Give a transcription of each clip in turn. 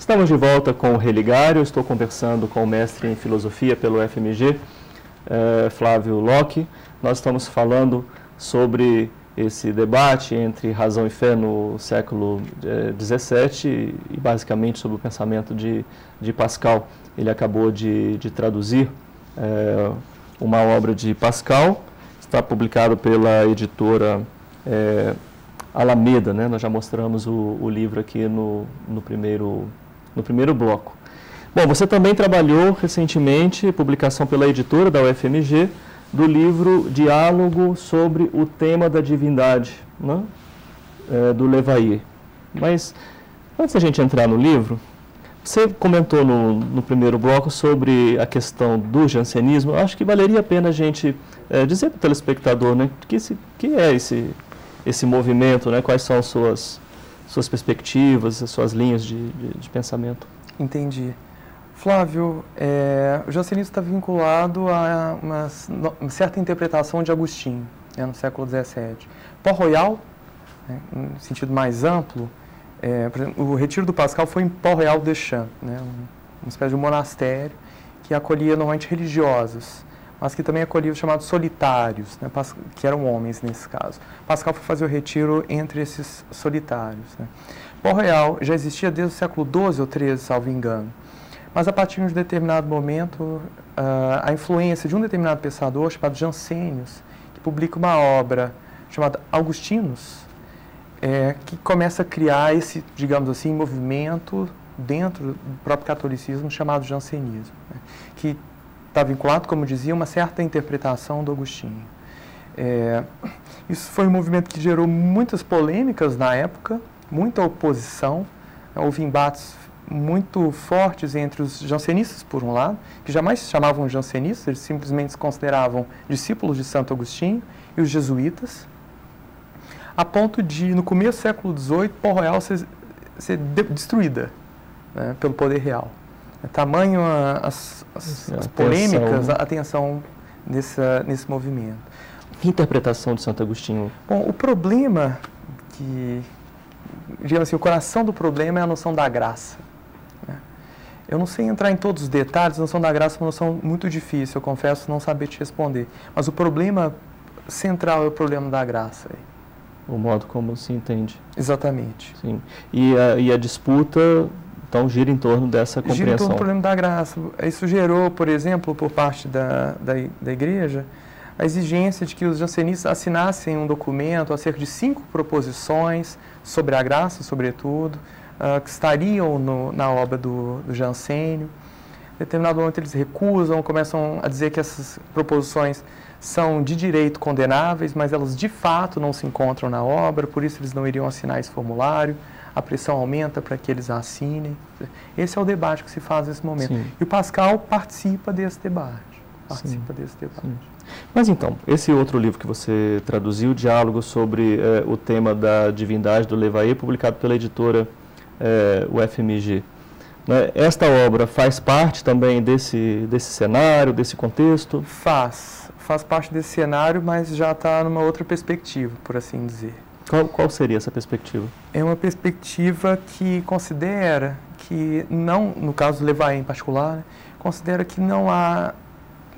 Estamos de volta com o Religário. Estou conversando com o mestre em filosofia pelo FMG, Flávio Locke. Nós estamos falando sobre esse debate entre razão e fé no século XVII e basicamente sobre o pensamento de Pascal. Ele acabou de traduzir uma obra de Pascal, está publicado pela editora Alameda, né? Nós já mostramos o livro aqui no primeiro bloco. Bom, você também trabalhou recentemente, publicação pela editora da UFMG, do livro Diálogo sobre o tema da divindade, né? Do Levayer. Mas, antes da gente entrar no livro, você comentou no primeiro bloco sobre a questão do jansenismo. Acho que valeria a pena a gente dizer para o telespectador, né, que é esse movimento, né, quais são suas perspectivas, as suas linhas de pensamento. Entendi. Flávio, o jansenismo está vinculado a uma certa interpretação de Agostinho, né, no século XVII. Port-Royal, né, em sentido mais amplo, por exemplo, o retiro do Pascal foi em Port-Royal des Champs, né, uma espécie de monastério que acolhia normalmente religiosos, mas que também acolhia os chamados solitários, né, que eram homens nesse caso. Pascal foi fazer o retiro entre esses solitários, né. Port-Royal já existia desde o século XII ou XIII, salvo engano. Mas a partir de um determinado momento, a influência de um determinado pensador chamado Jansenius, que publica uma obra chamada Augustinus, que começa a criar esse, digamos assim, movimento dentro do próprio catolicismo chamado jansenismo, né, que está vinculado, como dizia, a uma certa interpretação do Agostinho. Isso foi um movimento que gerou muitas polêmicas na época, muita oposição, houve embates muito fortes entre os jansenistas, por um lado, que jamais se chamavam jansenistas, eles simplesmente se consideravam discípulos de Santo Agostinho, e os jesuítas, a ponto de, no começo do século XVIII, Port-Royal ser destruída, né, pelo poder real. Tamanho as polêmicas, a tensão nesse movimento. Que interpretação de Santo Agostinho? Bom, o problema digamos assim, o coração do problema é a noção da graça. Eu não sei entrar em todos os detalhes, a noção da graça é uma noção muito difícil, eu confesso não saber te responder. Mas o problema central é o problema da graça. O modo como se entende. Exatamente. Sim. E a disputa, então, gira em torno dessa compreensão. Gira em torno do problema da graça. Isso gerou, por exemplo, por parte da Igreja, a exigência de que os jansenistas assinassem um documento acerca de 5 proposições sobre a graça, sobretudo, que estariam na obra do Jansênio. Em determinado momento eles recusam, começam a dizer que essas proposições são de direito condenáveis, mas elas de fato não se encontram na obra, por isso eles não iriam assinar esse formulário, a pressão aumenta para que eles a assinem. Esse é o debate que se faz nesse momento. Sim. E o Pascal participa desse debate. Sim. Mas então, esse outro livro que você traduziu, Diálogo sobre o tema da divindade do Levayer, publicado pela editora UFMG. Né? Esta obra faz parte também desse cenário, desse contexto? Faz parte desse cenário, mas já está numa outra perspectiva, por assim dizer. Qual seria essa perspectiva? É uma perspectiva que considera que não, no caso do Levayer em particular, né, considera que não há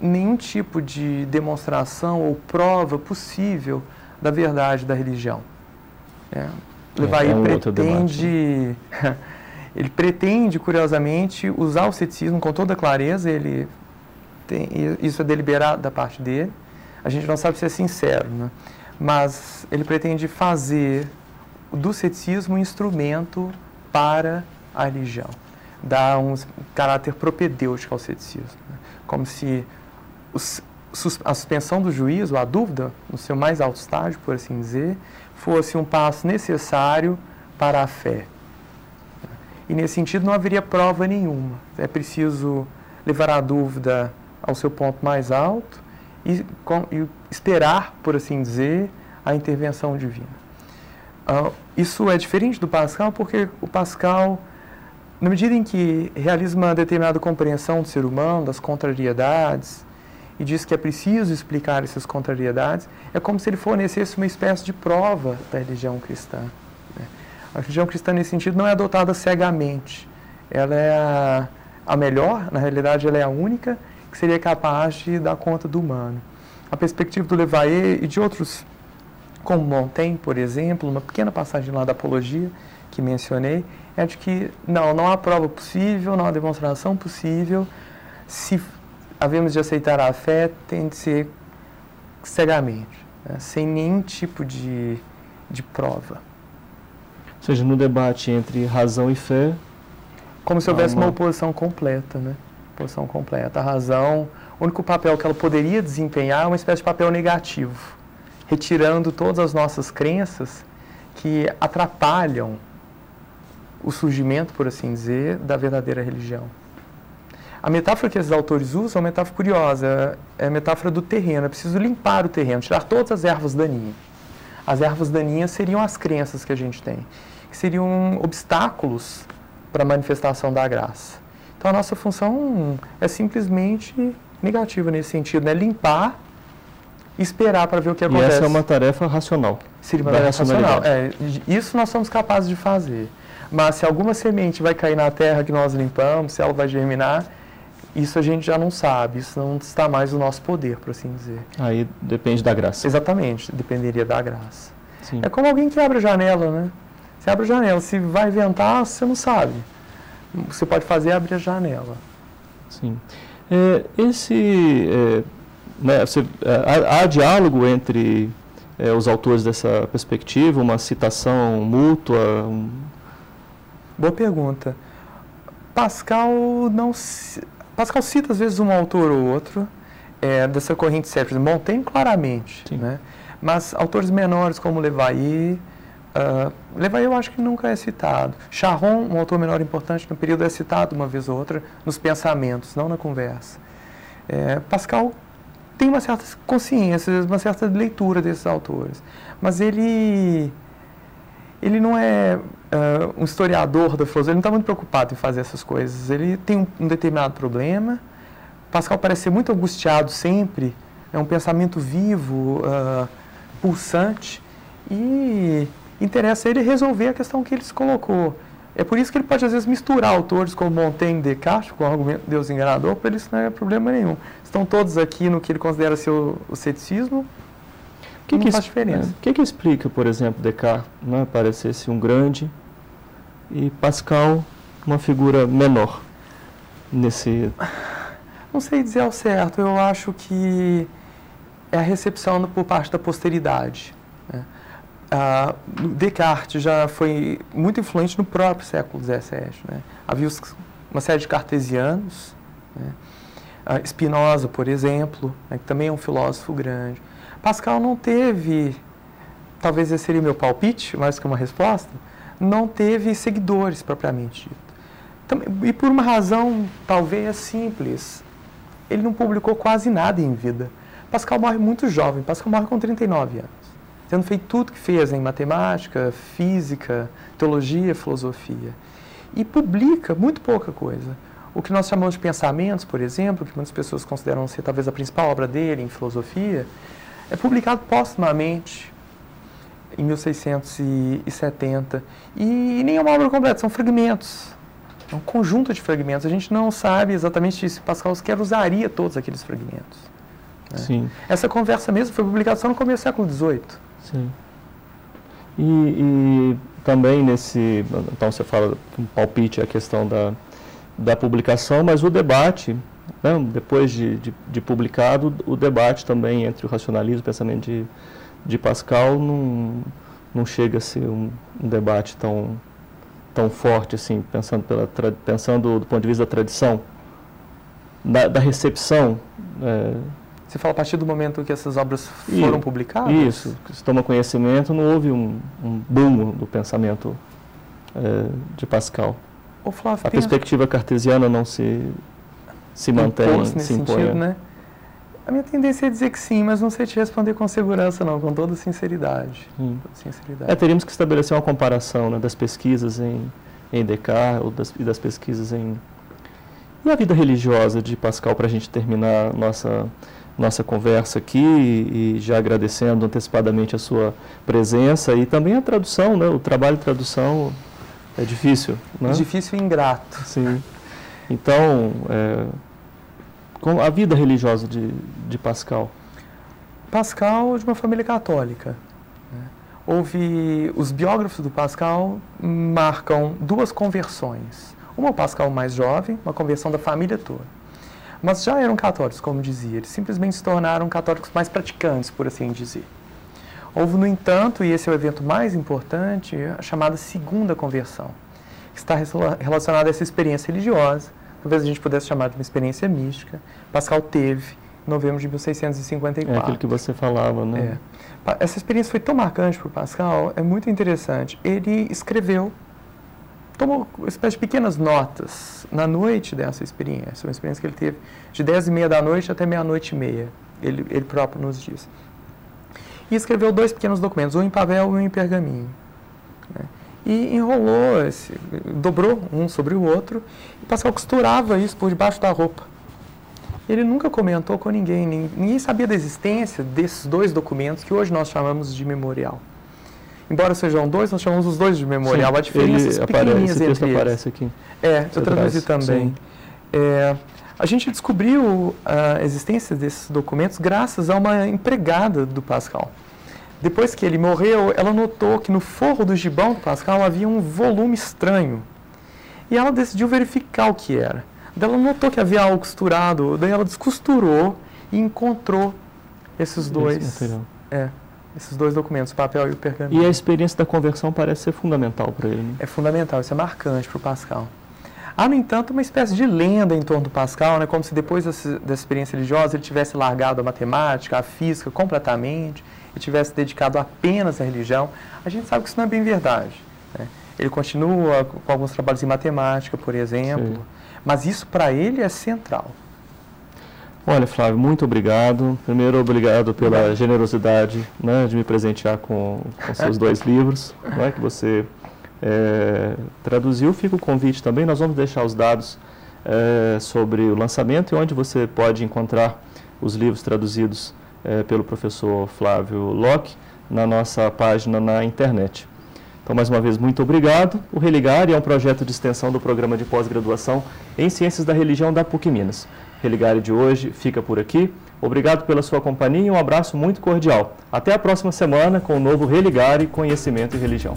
nenhum tipo de demonstração ou prova possível da verdade da religião. Levayer pretende, ele pretende, curiosamente, usar o ceticismo com toda clareza, isso é deliberado da parte dele, a gente não sabe se é sincero, né? Mas ele pretende fazer do ceticismo um instrumento para a religião, dar um caráter propedêutico ao ceticismo, né? Como se a suspensão do juízo, a dúvida, no seu mais alto estágio, por assim dizer, fosse um passo necessário para a fé. E, nesse sentido, não haveria prova nenhuma. É preciso levar a dúvida ao seu ponto mais alto e esperar, por assim dizer, a intervenção divina. Isso é diferente do Pascal, porque o Pascal, na medida em que realiza uma determinada compreensão do ser humano, das contrariedades, e diz que é preciso explicar essas contrariedades, é como se ele fornecesse uma espécie de prova da religião cristã. A religião cristã, nesse sentido, não é adotada cegamente. ela é a melhor, na realidade ela é a única que seria capaz de dar conta do humano. A perspectiva do Levayer e de outros, como Montaigne, por exemplo, uma pequena passagem lá da Apologia que mencionei, é de que não há prova possível, não há demonstração possível, se havemos de aceitar a fé, tem de ser cegamente, né, sem nenhum tipo de prova. Ou seja, no debate entre razão e fé... Como se houvesse uma oposição completa, né? Oposição completa. A razão, o único papel que ela poderia desempenhar é uma espécie de papel negativo, retirando todas as nossas crenças que atrapalham o surgimento, por assim dizer, da verdadeira religião. A metáfora que esses autores usam é uma metáfora curiosa, é a metáfora do terreno. É preciso limpar o terreno, tirar todas as ervas daninhas. As ervas daninhas seriam as crenças que a gente tem, que seriam obstáculos para a manifestação da graça. Então a nossa função é simplesmente negativa nesse sentido, né? Limpar e esperar para ver o que acontece. E essa é uma tarefa racional. Seria uma tarefa racional. Isso nós somos capazes de fazer. Mas se alguma semente vai cair na terra que nós limpamos, se ela vai germinar, isso a gente já não sabe, isso não está mais no nosso poder, por assim dizer. Aí depende da graça. Exatamente, dependeria da graça. Sim. É como alguém que abre a janela, né? Você abre a janela, se vai ventar, você não sabe. Você pode fazer abrir a janela. Sim. Há diálogo entre os autores dessa perspectiva, uma citação mútua? Boa pergunta. Pascal cita às vezes um autor ou outro dessa corrente cética. Montaigne claramente, né? Mas autores menores como Levayer, Levayer eu acho que nunca é citado. Charron, um autor menor importante no período, é citado uma vez ou outra nos pensamentos, não na conversa. Pascal tem uma certa consciência, uma certa leitura desses autores, mas ele não é um historiador da filosofia, ele não está muito preocupado em fazer essas coisas. Ele tem um determinado problema. Pascal parece ser muito angustiado sempre, é um pensamento vivo, pulsante, e interessa a ele resolver a questão que ele se colocou. É por isso que ele pode, às vezes, misturar autores como Montaigne e Descartes, com o argumento de Deus enganador, para ele isso não é problema nenhum. Estão todos aqui no que ele considera ser o ceticismo, não faz diferença. O que explica, por exemplo, Descartes parecer-se um grande e Pascal uma figura menor nesse... Não sei dizer ao certo, eu acho que é a recepção por parte da posteridade, né? Descartes já foi muito influente no próprio século XVII, né? Havia uma série de cartesianos, né? Spinoza, por exemplo, né, que também é um filósofo grande. Pascal não teve, talvez esse seria o meu palpite, mais que uma resposta, não teve seguidores propriamente dito. E por uma razão talvez simples, ele não publicou quase nada em vida. Pascal morre muito jovem, Pascal morre com 39 anos, tendo feito tudo que fez em matemática, física, teologia, filosofia. E publica muito pouca coisa. O que nós chamamos de pensamentos, por exemplo, que muitas pessoas consideram ser talvez a principal obra dele em filosofia, é publicado póstumamente em 1670. E nem é uma obra completa, são fragmentos. É um conjunto de fragmentos. A gente não sabe exatamente se Pascal sequer usaria todos aqueles fragmentos, né? Sim. Essa conversa mesmo foi publicada só no começo do século XVIII. Sim. E também nesse... Então você fala que um palpite é a questão da publicação, mas o debate, né, depois de publicado, o debate também entre o racionalismo e o pensamento de Pascal não chega a ser um debate tão forte, assim, pensando do ponto de vista da tradição, da recepção. Você fala a partir do momento que essas obras foram publicadas? Isso, que se toma conhecimento, não houve um boom do pensamento de Pascal. Flávio, a perspectiva cartesiana não se mantém, se impõe. Sentido, né? A minha tendência é dizer que sim, mas não sei te responder com segurança, não, com toda sinceridade. Teríamos que estabelecer uma comparação, né, das pesquisas em Descartes e das pesquisas em... E a vida religiosa de Pascal, para a gente terminar nossa conversa aqui, e já agradecendo antecipadamente a sua presença e também a tradução, né, o trabalho de tradução É difícil, né? Difícil e ingrato. Sim. Então, a vida religiosa de Pascal? Pascal de uma família católica. Os biógrafos do Pascal marcam duas conversões. Uma o Pascal mais jovem, uma conversão da família toda. Mas já eram católicos, como dizia, eles simplesmente se tornaram católicos mais praticantes, por assim dizer. Houve, no entanto, e esse é o evento mais importante, a chamada segunda conversão, que está relacionada a essa experiência religiosa, talvez a gente pudesse chamar de uma experiência mística. Pascal teve em novembro de 1654. É aquilo que você falava, né? Essa experiência foi tão marcante para o Pascal, é muito interessante. Ele escreveu, tomou uma espécie de pequenas notas na noite dessa experiência, uma experiência que ele teve de 10h30 da noite até 00h30, ele próprio nos diz. E escreveu 2 pequenos documentos, um em papel e um em pergaminho. Né? E enrolou, dobrou um sobre o outro, e Pascal costurava isso por debaixo da roupa. Ele nunca comentou com ninguém, ninguém sabia da existência desses 2 documentos que hoje nós chamamos de memorial. Embora sejam 2, nós chamamos os 2 de memorial. Sim, há diferenças pequenininhas entre eles. Esse texto aparece aqui. Eu traduzi também. A gente descobriu a existência desses documentos graças a uma empregada do Pascal. Depois que ele morreu, ela notou que no forro do gibão do Pascal havia um volume estranho. E ela decidiu verificar o que era. Daí ela notou que havia algo costurado, daí ela descosturou e encontrou esses esses 2 documentos, o papel e o pergaminho. E a experiência da conversão parece ser fundamental para ele, né? É fundamental, isso é marcante para o Pascal. Há, no entanto, uma espécie de lenda em torno do Pascal, né, como se depois dessa experiência religiosa ele tivesse largado a matemática, a física completamente, e tivesse dedicado apenas à religião. A gente sabe que isso não é bem verdade. Né? Ele continua com alguns trabalhos em matemática, por exemplo, mas isso para ele é central. Olha, Flávio, muito obrigado. Primeiro, obrigado pela generosidade, né, de me presentear com seus 2 livros, né, que você traduziu. Fica o convite também. Nós vamos deixar os dados sobre o lançamento e onde você pode encontrar os livros traduzidos pelo professor Flávio Locke na nossa página na internet. Então, mais uma vez, muito obrigado. O Religare é um projeto de extensão do programa de pós-graduação em Ciências da Religião da PUC Minas. O Religare de hoje fica por aqui. Obrigado pela sua companhia e um abraço muito cordial. Até a próxima semana com o novo Religare Conhecimento e Religião.